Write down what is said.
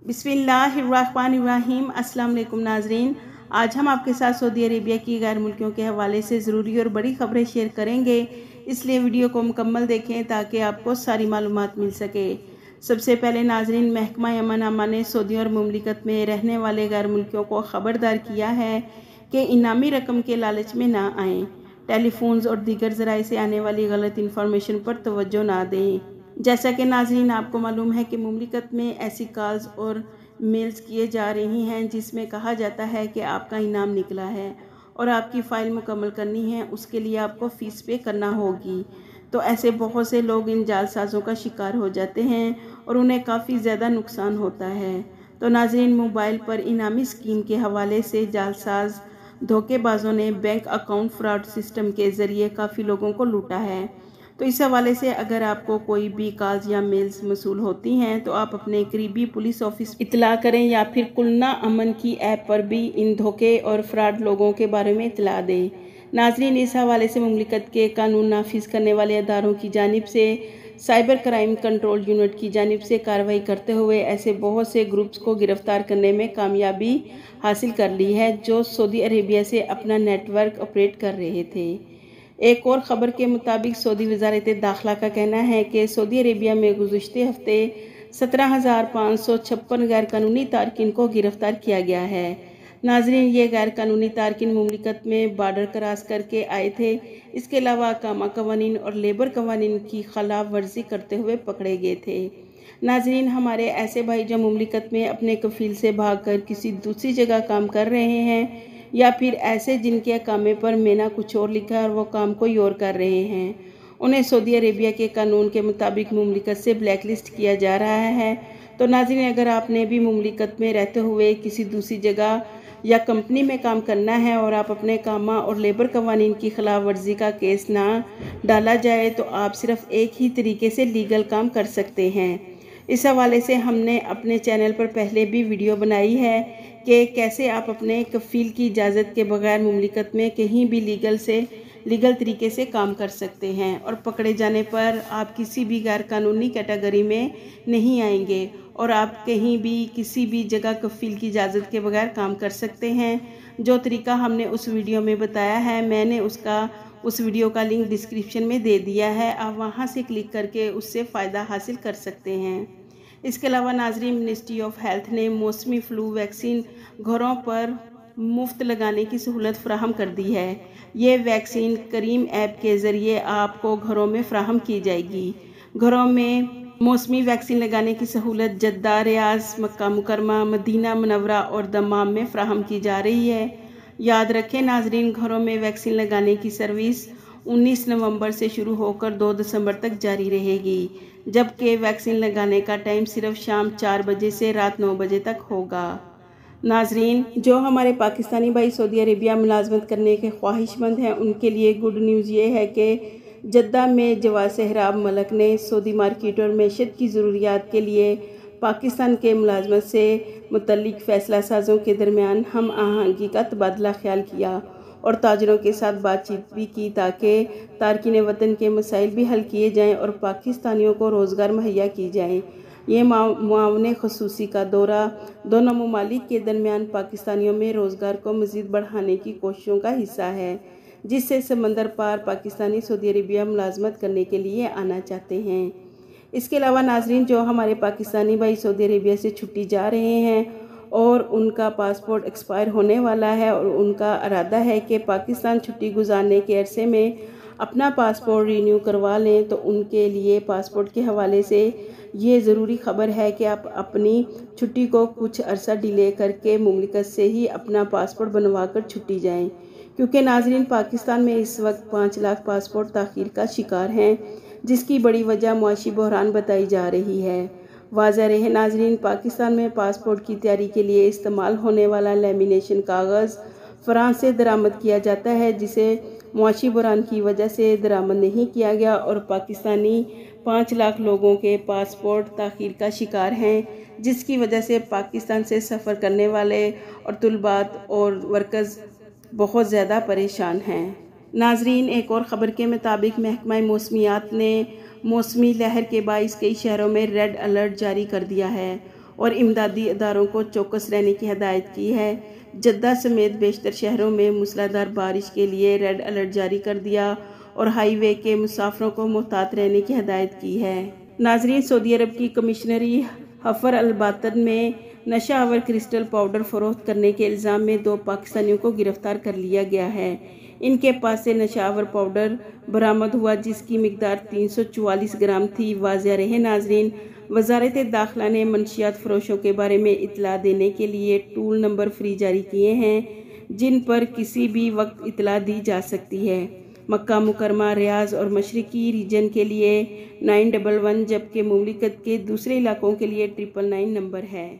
बिस्मिल्लाहिर्रहमानिर्रहीम। अस्सलाम वालेकुम नाजरीन, आज हम आपके साथ सऊदी अरेबिया की गैर मुल्कियों के हवाले से ज़रूरी और बड़ी खबरें शेयर करेंगे, इसलिए वीडियो को मुकम्मल देखें ताकि आपको सारी मालूमात मिल सके। सबसे पहले नाजरीन, महकमा अमन अमान ने सऊदी और मुमलिकत में रहने वाले गैर मुल्कियों को ख़बरदार किया है कि इनामी रकम के लालच में ना आएँ, टेलीफोन्स और दीगर ज़राए से आने वाली गलत इन्फॉर्मेशन पर तवज्जो ना दें। जैसा कि नाज़रीन आपको मालूम है कि मुमलिकत में ऐसी कॉल्स और मेल्स किए जा रही हैं जिसमें कहा जाता है कि आपका इनाम निकला है और आपकी फ़ाइल मुकम्मल करनी है, उसके लिए आपको फ़ीस पे करना होगी। तो ऐसे बहुत से लोग इन जालसाज़ों का शिकार हो जाते हैं और उन्हें काफ़ी ज़्यादा नुकसान होता है। तो नाज़रीन, मोबाइल पर इनामी स्कीम के हवाले से जालसाज धोखेबाजों ने बैंक अकाउंट फ्रॉड सिस्टम के ज़रिए काफ़ी लोगों को लूटा है। तो इस हवाले से अगर आपको कोई भी कॉल्स या मेल्स मसूल होती हैं तो आप अपने करीबी पुलिस ऑफिस इतला करें या फिर कुलना अमन की ऐप पर भी इन धोखे और फ्रॉड लोगों के बारे में इतला दें। नाजरीन, इस हवाले से मुमलिकत के कानून नाफिज करने वाले अदारों की जानिब से साइबर क्राइम कंट्रोल यूनिट की जानिब से कार्रवाई करते हुए ऐसे बहुत से ग्रुप्स को गिरफ्तार करने में कामयाबी हासिल कर ली है जो सऊदी अरेबिया से अपना नेटवर्क ऑपरेट कर रहे थे। एक और ख़बर के मुताबिक सऊदी वज़ारत दाखिला का कहना है कि सऊदी अरेबिया में गुज़श्ते हफ्ते 17,556 गैर कानूनी तारकिन को गिरफ्तार किया गया है। नाजरीन, ये गैर कानूनी तारकिन मुमलिकत में बॉर्डर क्रॉस करके आए थे। इसके अलावा कामा कवानीन और लेबर कवानीन की खिलाफ वर्जी करते हुए पकड़े गए थे। नाजरीन, हमारे ऐसे भाई जो मुमलिकत में अपने कफील से भागकर किसी दूसरी जगह काम कर रहे हैं या फिर ऐसे जिनके अकामे पर मेना कुछ और लिखा है और वो काम कोई और कर रहे हैं, उन्हें सऊदी अरेबिया के कानून के मुताबिक मुमलिकत से ब्लैक लिस्ट किया जा रहा है। तो नाज़रीन, अगर आपने भी मुमलिकत में रहते हुए किसी दूसरी जगह या कंपनी में काम करना है और आप अपने कामा और लेबर कवानीन की खिलाफ वर्जी का केस ना डाला जाए तो आप सिर्फ एक ही तरीके से लीगल काम कर सकते हैं। इस हवाले से हमने अपने चैनल पर पहले भी वीडियो बनाई है कि कैसे आप अपने कफील की इजाज़त के बगैर मुमलिकत में कहीं भी लीगल तरीके से काम कर सकते हैं और पकड़े जाने पर आप किसी भी गैर कानूनी कैटेगरी में नहीं आएंगे और आप कहीं भी किसी भी जगह कफील की इजाज़त के बगैर काम कर सकते हैं। जो तरीका हमने उस वीडियो में बताया है, मैंने उस वीडियो का लिंक डिस्क्रिप्शन में दे दिया है, आप वहां से क्लिक करके उससे फ़ायदा हासिल कर सकते हैं। इसके अलावा नाजरीन, मिनिस्ट्री ऑफ हेल्थ ने मौसमी फ्लू वैक्सीन घरों पर मुफ्त लगाने की सहूलत फ्राहम कर दी है। ये वैक्सीन करीम ऐप के ज़रिए आपको घरों में फ्राहम की जाएगी। घरों में मौसमी वैक्सीन लगाने की सहूलत जद्दा, रियाज, मक्का मुकरमा, मदीना मुनव्वरा और दम्माम में फ्राहम की जा रही है। याद रखें नाजरीन, घरों में वैक्सीन लगाने की सर्विस 19 नवंबर से शुरू होकर 2 दिसंबर तक जारी रहेगी, जबकि वैक्सीन लगाने का टाइम सिर्फ शाम 4 बजे से रात 9 बजे तक होगा। नाजरीन, जो हमारे पाकिस्तानी भाई सऊदी अरेबिया मुलाजमत करने के ख्वाहिशमंद हैं, उनके लिए गुड न्यूज़ ये है कि जद्दा में जवाद सहराब मलक ने सऊदी मार्केट और मैशत की ज़रूरियात के लिए पाकिस्तान के मुलाजमत से मुतल्लिक फ़ैसला साज़ों के दरमियान हम आहंगी का तबादला ख्याल किया और ताजरों के साथ बातचीत भी की ताकि तारकिन वतन के मसाइल भी हल किए जाएं और पाकिस्तानियों को रोज़गार मुहैया की जाएं। ये मुआवने ख़ुसूसी का दौरा दोनों ममालिक के दरमियान पाकिस्तानियों में रोज़गार को मज़ीद बढ़ाने की कोशिशों का हिस्सा है, जिससे समंदर पार पाकिस्तानी सऊदी अरेबिया मुलाजमत करने के लिए आना चाहते हैं। इसके अलावा नाजरीन, जो हमारे पाकिस्तानी भाई सऊदी अरेबिया से छुट्टी जा रहे हैं और उनका पासपोर्ट एक्सपायर होने वाला है और उनका इरादा है कि पाकिस्तान छुट्टी गुजारने के अरसे में अपना पासपोर्ट रीन्यू करवा लें, तो उनके लिए पासपोर्ट के हवाले से ये ज़रूरी ख़बर है कि आप अपनी छुट्टी को कुछ अरसा डिले करके मुमलिकत से ही अपना पासपोर्ट बनवा कर छुट्टी जाएँ, क्योंकि नाजरीन पाकिस्तान में इस वक्त 5 लाख पासपोर्ट ताख़ीर का शिकार हैं, जिसकी बड़ी वजह मुआशी बहरान बताई जा रही है। वाज़ह रहे नाजरीन, पाकिस्तान में पासपोर्ट की तैयारी के लिए इस्तेमाल होने वाला लेमिनेशन कागज़ फ्रांस से दरामद किया जाता है, जिसे मुआशी बहरान की वजह से दरामद नहीं किया गया और पाकिस्तानी 5 लाख लोगों के पासपोर्ट ताख़ीर का शिकार हैं, जिसकी वजह से पाकिस्तान से सफ़र करने वाले और तुलबात और वर्कर्स बहुत ज़्यादा परेशान हैं। नाजरीन, एक और ख़बर के मुताबिक महकमा मौसमियात ने मौसमी लहर के बाइस कई शहरों में रेड अलर्ट जारी कर दिया है اور امدادی اداروں کو چوکس رہنے کی ہدایت کی ہے۔ جدہ سمیت بیشتر شہروں میں موسلادھار بارش کے لیے ریڈ الرٹ جاری کر دیا اور ہائی وے کے مسافروں کو محتاط رہنے کی ہدایت کی ہے۔ ناظرین، سعودی عرب کی کمشنری حفر الباطن میں نشہ آور کرسٹل پاؤڈر فروخت کرنے کے الزام میں 2 پاکستانیوں کو گرفتار کر لیا گیا ہے۔ ان کے پاس سے نشہ آور پاؤڈر برآمد ہوا جس کی مقدار 344 گرام تھی۔ واضح رہے ناظرین، وزارت داخلہ نے منشیات فروشوں کے بارے میں اطلاع دینے کے لیے ٹول نمبر فری جاری کیے ہیں جن پر کسی بھی وقت اطلاع دی جا سکتی ہے۔ مکہ مکرمہ، ریاض اور مشرقی ریجن کے لیے 911 جبکہ مملکت کے دوسرے علاقوں کے لیے 999 نمبر ہے۔